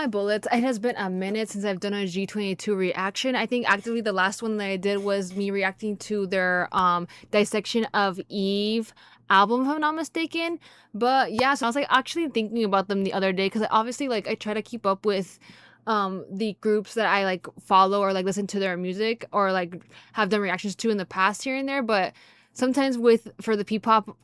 my bullets. It has been a minute since I've done a G22 reaction. I think actually the last one that I did was me reacting to their dissection of Eve album, if I'm not mistaken. But yeah, so I was like actually thinking about them the other day because obviously like I try to keep up with the groups that I like follow or like listen to their music or like have done reactions to in the past here and there. But sometimes for the P-pop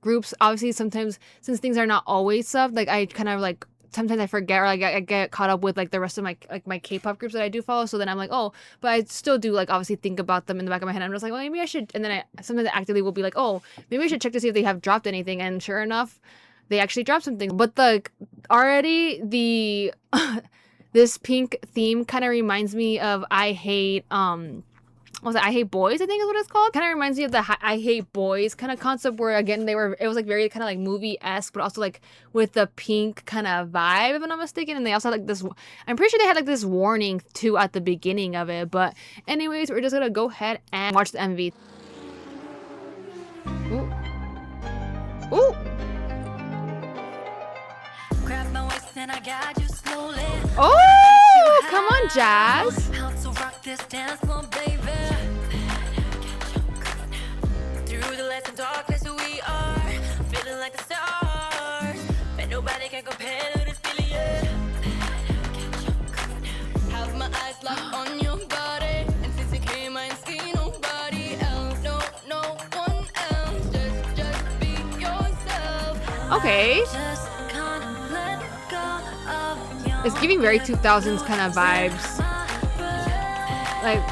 groups, obviously sometimes since things are not always subbed, like I kind of like sometimes I forget or like I get caught up with like the rest of my K-pop groups that I do follow. So then I'm like, oh, but I still do like obviously think about them in the back of my head. I'm just like, well, maybe I should. And then I sometimes I actively will be like, oh, maybe I should check to see if they have dropped anything. And sure enough, they actually dropped something. But already the this pink theme kind of reminds me of I Hate what was it? I Hate Boys, I think is what it's called. Kind of reminds me of the I Hate Boys kind of concept where again it was like very kind of like movie-esque, but also like with the pink kind of vibe, if I'm not mistaken. And they also had like this, I'm pretty sure they had like this warning too at the beginning of it. But anyways, we're just gonna go ahead and watch the MV. Ooh. Ooh. Oh, come on, Jazz. Through the lights and darkness we are feeling like the stars, but nobody can compare to this feeling. Have my eyes locked on your body, and since you came I ain't seen nobody else. No one else. Just be yourself. Okay. It's giving very 2000s kind of vibes. Like,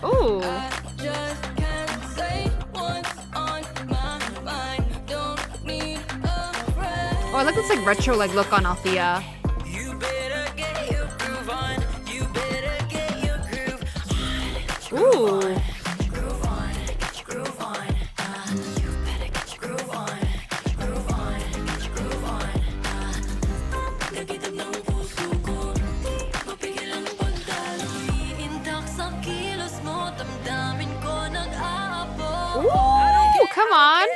ooh. Oh, I like this like retro like look on Althea. Ooh. Ooh, come on.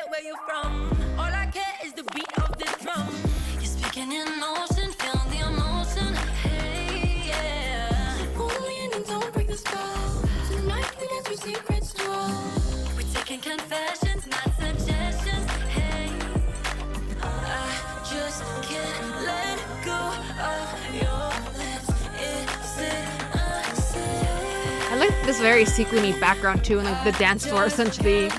Confessions, not suggestions. Hey, I just can't let go of your lips. I like this very sequiny background too, and like the dance floor essentially.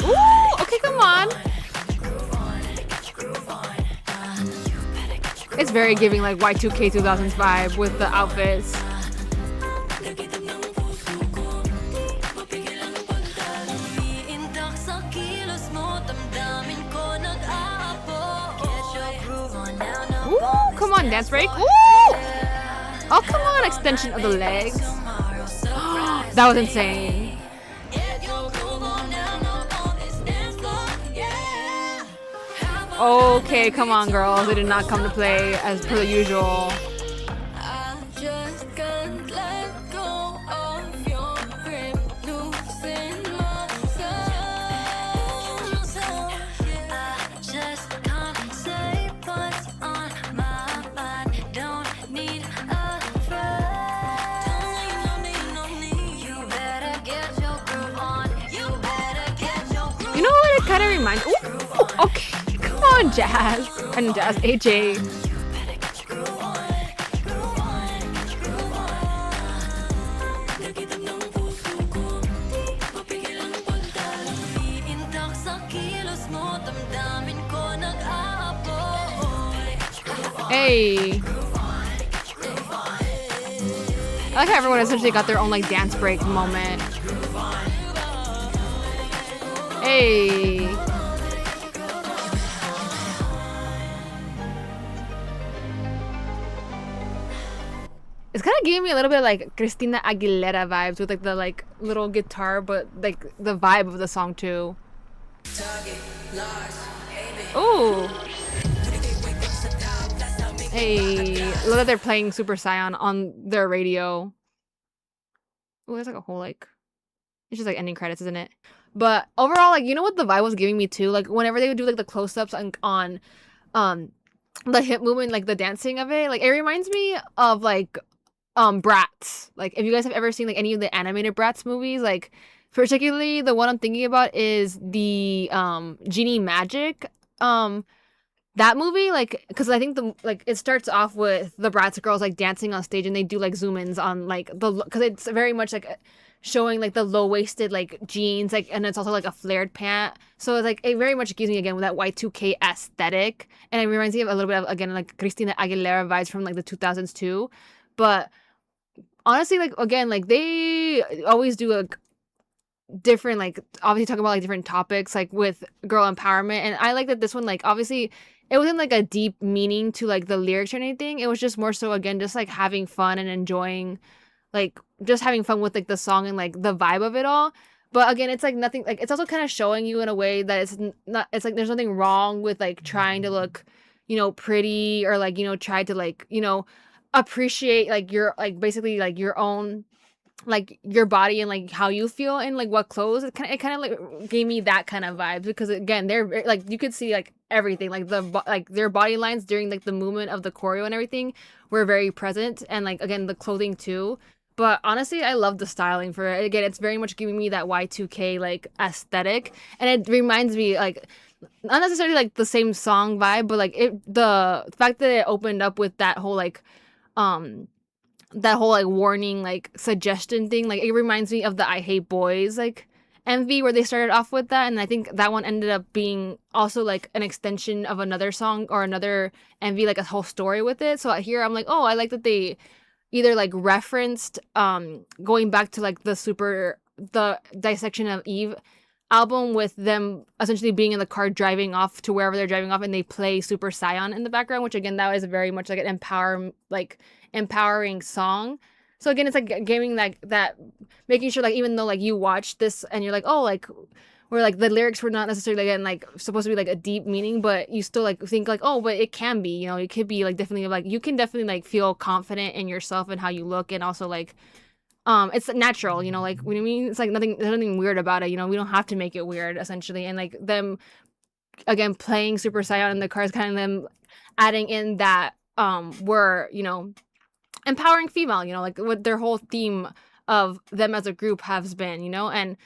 Ooh, okay, come on. It's very giving like Y2K 2000s vibe with the outfits. Ooh, come on, dance break. Ooh! Oh, come on, extension of the legs. That was insane. Okay, come on, girls. They did not come to play as per the usual. I just can't let go of your grip, losing myself. I just can't say what's on my mind. Don't need a friend. Don't need. You better get your groove on. You better get your groove on. You know what it kind of reminds? Ooh, okay. Come on, Jazz. And Jazz, AJ. Hey. I like how everyone essentially got their own like dance break moment. Hey. It's kind of giving me a little bit of like Christina Aguilera vibes with like the like little guitar, but like the vibe of the song too. Ooh. Hey, look that they're playing Super Saiyan on their radio. Oh, there's like a whole like it's just like ending credits, isn't it? But overall, like you know what the vibe was giving me too? Like whenever they would do like the close ups on um the hip movement, like the dancing of it, like it reminds me of like Bratz. Like if you guys have ever seen like any of the animated Bratz movies, like particularly the one I'm thinking about is the Genie Magic. That movie, like, because I think the like it starts off with the Bratz girls like dancing on stage, and they do like zoom ins on like the because it's very much like showing like the low waisted like jeans, like, and it's also like a flared pant. So it's like it very much gives me again with that Y2K aesthetic, and it reminds me of a little bit of again like Christina Aguilera vibes from like the 2000s too. But honestly, like again, like they always do a different like obviously talking about like different topics like with girl empowerment, and I like that this one like obviously it wasn't like a deep meaning to like the lyrics or anything. It was just more so again just like having fun and enjoying like just having fun with like the song and like the vibe of it all. But again, it's like nothing like it's also kind of showing you in a way that not it's like there's nothing wrong with like trying to look, pretty, or like, try to like, appreciate like your like basically like your own like your body and like how you feel and like what clothes. It kind of like gave me that kind of vibes because again like you could see like everything like like their body lines during like the movement of the choreo and everything were very present, and like again the clothing too. But honestly, I love the styling for it. Again, it's very much giving me that Y2K like aesthetic, and it reminds me like not necessarily like the same song vibe, but like the fact that it opened up with um that whole like warning like suggestion thing, like it reminds me of the I Hate Boys like MV where they started off with that, and I think that one ended up being also like an extension of another song or another MV, like a whole story with it. So here I'm like, oh, I like that they either like referenced going back to like the Dissection of Eve album with them essentially being in the car driving off to wherever they're driving off, and they play Super Saiyan in the background, which again that was very much like an empowering song. So again, it's like giving that making sure like even though like you watch this and you're like, oh, like where like the lyrics were not necessarily again like supposed to be like a deep meaning, but you still like think like, oh, but it can be, it could be like definitely like you can definitely like feel confident in yourself and how you look, and also like it's natural, like what do you mean, it's like there's nothing weird about it, we don't have to make it weird essentially. And like them again playing Super Saiyan in the car is kind of them adding in that we're empowering female, like what their whole theme of them as a group has been, and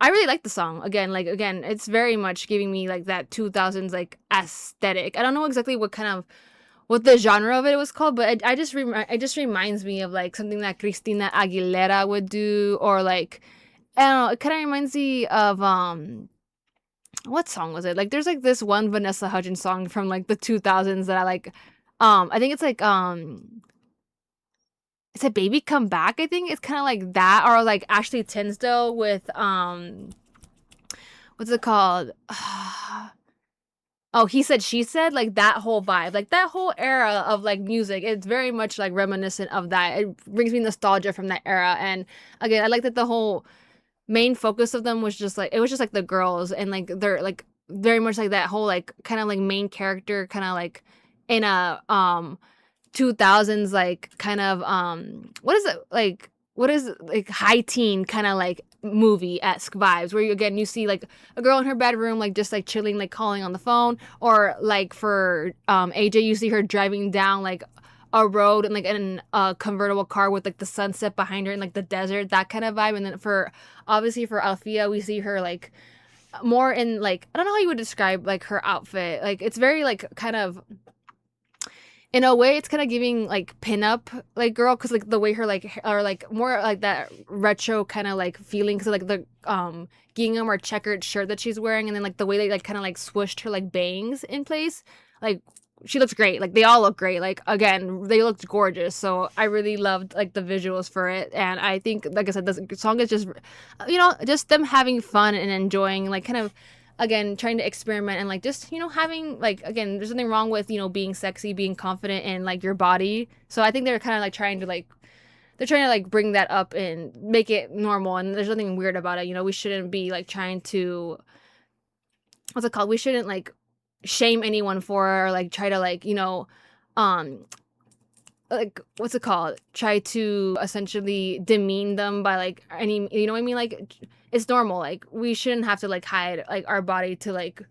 I really like the song. Again, like again, it's very much giving me like that 2000s like aesthetic. I don't know exactly what the genre of it was called, but it just reminds me of like something that Christina Aguilera would do, or like I don't know, it kind of reminds me of what song was it? Like there's like this one Vanessa Hudgens song from like the 2000s that I like. I think it's like it's a Baby Come Back. I think it's kind of like that, or like Ashley Tisdale with what's it called? Oh, He Said She Said, like that whole vibe, like that whole era of like music. It's very much like reminiscent of that. It brings me nostalgia from that era. And again, I like that the whole main focus of them was just like it was just like the girls, and like they're like very much like that whole like kind of like main character kind of like in a 2000s like kind of what is it like what is like high teen kind of like movie-esque vibes, where you see like a girl in her bedroom like just like chilling like calling on the phone, or like for AJ you see her driving down like a road and like in a convertible car with like the sunset behind her in like the desert, that kind of vibe. And then for obviously for Althea we see her like more in like I don't know how you would describe like her outfit, like it's very like kind of in a way it's kind of giving like pinup like girl, because like the way her like or like more like that retro kind of like feeling, because like the gingham or checkered shirt that she's wearing, and then like the way they like kind of like swished her like bangs in place, like she looks great, like they all look great, like again they looked gorgeous. So I really loved like the visuals for it, and I think like I said this song is just just them having fun and enjoying like kind of again trying to experiment and like just having like again there's nothing wrong with being sexy, being confident in like your body. So I think they're kind of like trying to like they're trying to like bring that up and make it normal, and there's nothing weird about it. We shouldn't be like trying to what's it called, we shouldn't like shame anyone for it, or like try to like um like, what's it called, try to essentially demean them by like any, you know what I mean, like it's normal, like we shouldn't have to like hide like our body to like,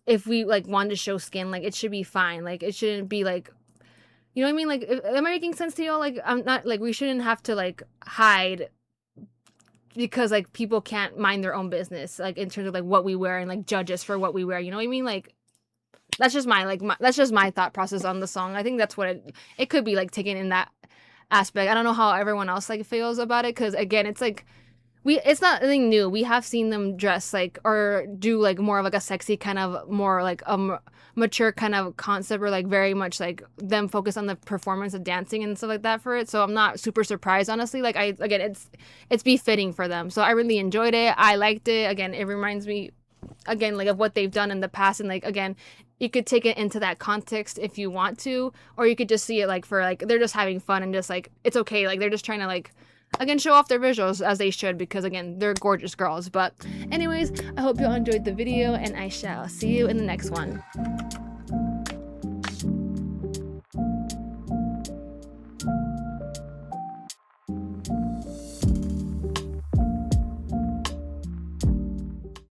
if we like want to show skin, like it should be fine, like it shouldn't be like, you know what I mean, like am I making sense to y'all? Like I'm not, like we shouldn't have to like hide because like people can't mind their own business, like in terms of like what we wear and like judge us for what we wear, you know what I mean, like that's just my like that's just my thought process on the song. I think that's what it could be like taken in that aspect. I don't know how everyone else like feels about it, because again, it's like it's not anything new. We have seen them dress like or do like more of like a sexy kind of more like mature kind of concept, or like very much like them focus on the performance of dancing and stuff like that for it. So I'm not super surprised, honestly. Like again, it's befitting for them. So I really enjoyed it. I liked it. Again, it reminds me again like of what they've done in the past, and like again, you could take it into that context if you want to, or you could just see it like for like they're just having fun and just like it's okay, like they're just trying to like again show off their visuals as they should, because again they're gorgeous girls. But anyways, I hope you all enjoyed the video, and I shall see you in the next one.